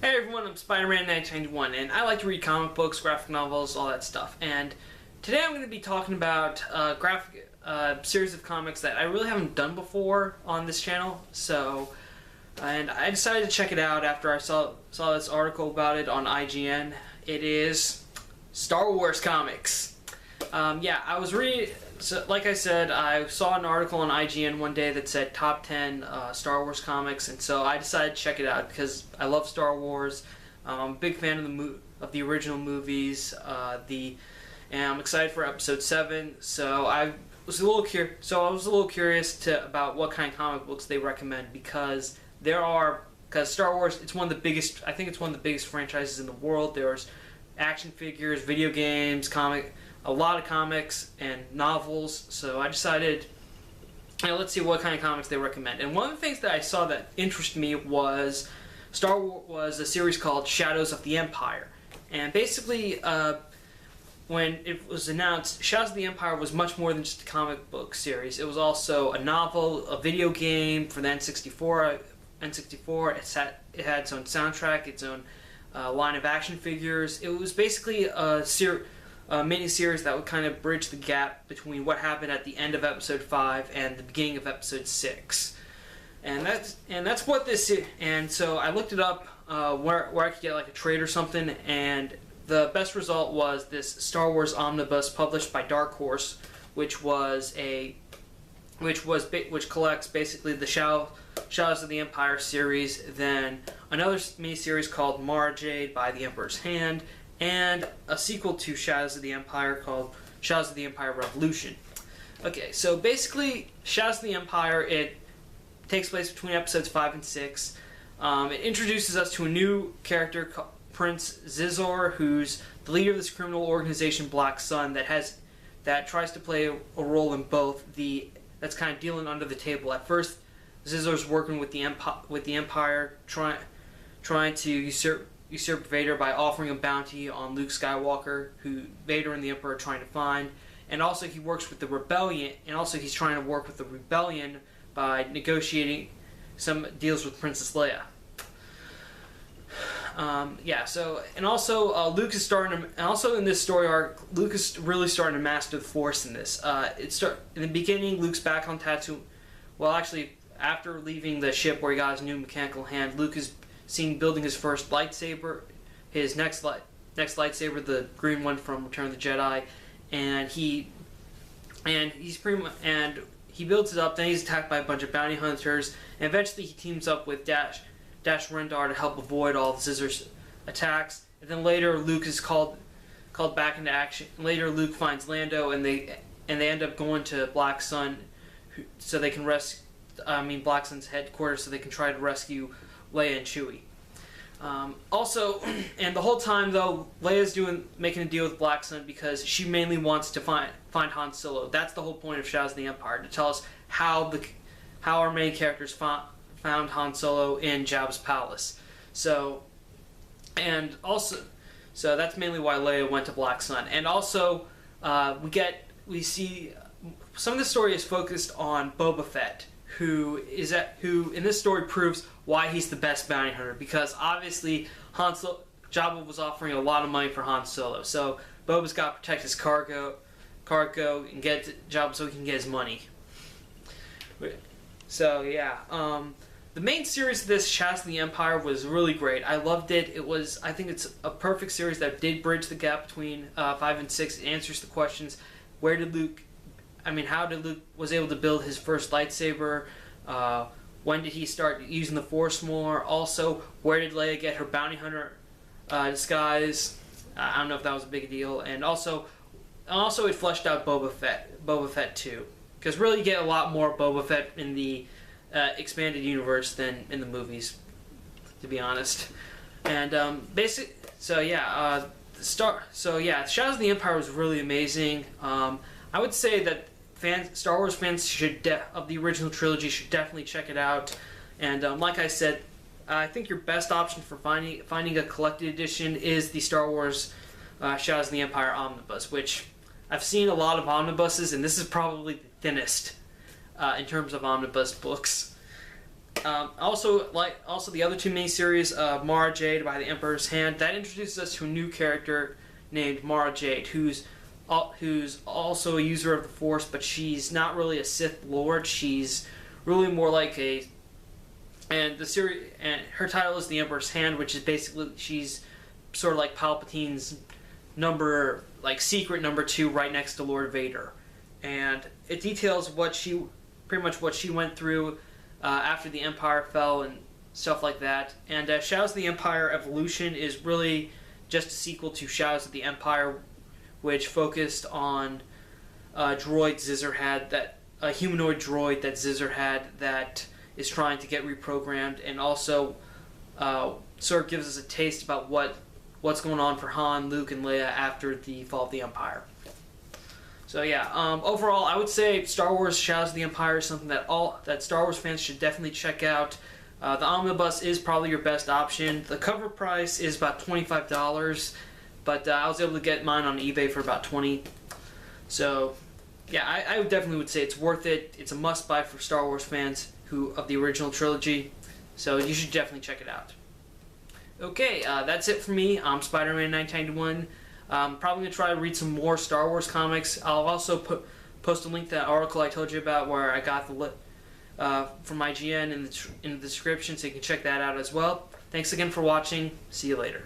Hey everyone, I'm Spider-Man 1991, and I like to read comic books, graphic novels, all that stuff. And today I'm going to be talking about a series of comics that I really haven't done before on this channel. And I decided to check it out after I saw this article about it on IGN. It is Star Wars comics. I was reading. So, like I said, I saw an article on IGN one day that said top 10 Star Wars comics, and so I decided to check it out because I love Star Wars. I'm a big fan of the original movies. And I'm excited for Episode 7. So I was a little curious about what kind of comic books they recommend because Star Wars, it's one of the biggest. I think it's one of the biggest franchises in the world. There's action figures, video games, a lot of comics and novels, so I decided, let's see what kind of comics they recommend. And one of the things that I saw that interested me was a series called Shadows of the Empire. And basically, when it was announced, Shadows of the Empire was much more than just a comic book series. It was also a novel, a video game for the N64. It had its own soundtrack, its own line of action figures. It was basically a mini-series that would kind of bridge the gap between what happened at the end of Episode 5 and the beginning of Episode 6. And that's what this is. And so I looked it up where I could get like a trade or something, and the best result was this Star Wars Omnibus published by Dark Horse, which collects basically the Shadows of the Empire series, then another mini-series called Mara Jade by the Emperor's Hand, and a sequel to Shadows of the Empire called Shadows of the Empire Revolution. Okay, so basically, Shadows of the Empire, it takes place between episodes 5 and 6. It introduces us to a new character, Prince Zizor, who's the leader of this criminal organization, Black Sun, that tries to play a role in both. That's kind of dealing under the table. At first, Zizor's working with the Empire, trying to usurp Vader by offering a bounty on Luke Skywalker, who Vader and the Emperor are trying to find. And also he works with the Rebellion, and also he's trying to work with the Rebellion by negotiating some deals with Princess Leia. Luke is starting to, and also in this story arc, Luke is really starting to master the Force in this. In the beginning, Luke's back on Tatooine. Well, actually, after leaving the ship where he got his new mechanical hand, Luke is seen building his first lightsaber, his next lightsaber, the green one from Return of the Jedi, and he builds it up. Then he's attacked by a bunch of bounty hunters, and eventually he teams up with Dash Rendar to help avoid all of Zizor's attacks. And then later Luke is called back into action. Later Luke finds Lando, and they end up going to Black Sun, so they can Black Sun's headquarters, so they can try to rescue Leia and Chewie. And the whole time though, Leia's making a deal with Black Sun because she mainly wants to find Han Solo. That's the whole point of Shadows of the Empire, to tell us how our main characters found Han Solo in Jabba's palace. So that's mainly why Leia went to Black Sun. And also, we see some of the story is focused on Boba Fett, who in this story proves why he's the best bounty hunter, because obviously Jabba was offering a lot of money for Han Solo, so Boba's got to protect his cargo and get to Jabba so he can get his money. So yeah, the main series of this, Shadows of the Empire, was really great. I loved it. I think it's a perfect series that did bridge the gap between 5 and 6. It answers the questions: how did Luke was able to build his first lightsaber? When did he start using the Force more? Also, where did Leia get her bounty hunter disguise? I don't know if that was a big deal. And also it fleshed out Boba Fett too, because really you get a lot more Boba Fett in the expanded universe than in the movies, to be honest. And Shadows of the Empire was really amazing. I would say that Star Wars fans of the original trilogy should definitely check it out. And like I said, I think your best option for finding a collected edition is the Star Wars Shadows of the Empire Omnibus, which I've seen a lot of omnibuses, and this is probably the thinnest in terms of omnibus books. Also the other two miniseries, Mara Jade by the Emperor's Hand, that introduces us to a new character named Mara Jade, who's also a user of the Force, but she's not really a Sith Lord. She's really more like and her title is the Emperor's Hand, which is basically she's sort of like Palpatine's secret number 2, right next to Lord Vader, and it details pretty much what she went through after the Empire fell and stuff like that. And Shadows of the Empire Evolution is really just a sequel to Shadows of the Empire, which focused on a droid Zizur had, a humanoid droid that Zizur had that is trying to get reprogrammed, and also sort of gives us a taste about what's going on for Han, Luke, and Leia after the fall of the Empire. So yeah, overall, I would say Star Wars Shadows of the Empire is something that Star Wars fans should definitely check out. The Omnibus is probably your best option. The cover price is about $25, but I was able to get mine on eBay for about $20. So yeah, I definitely would say it's worth it. It's a must-buy for Star Wars fans of the original trilogy. So you should definitely check it out. Okay, that's it for me. I'm Spider-Man 1991. I'm probably going to try to read some more Star Wars comics. I'll also post a link to that article I told you about where I got the from IGN in the description, so you can check that out as well. Thanks again for watching. See you later.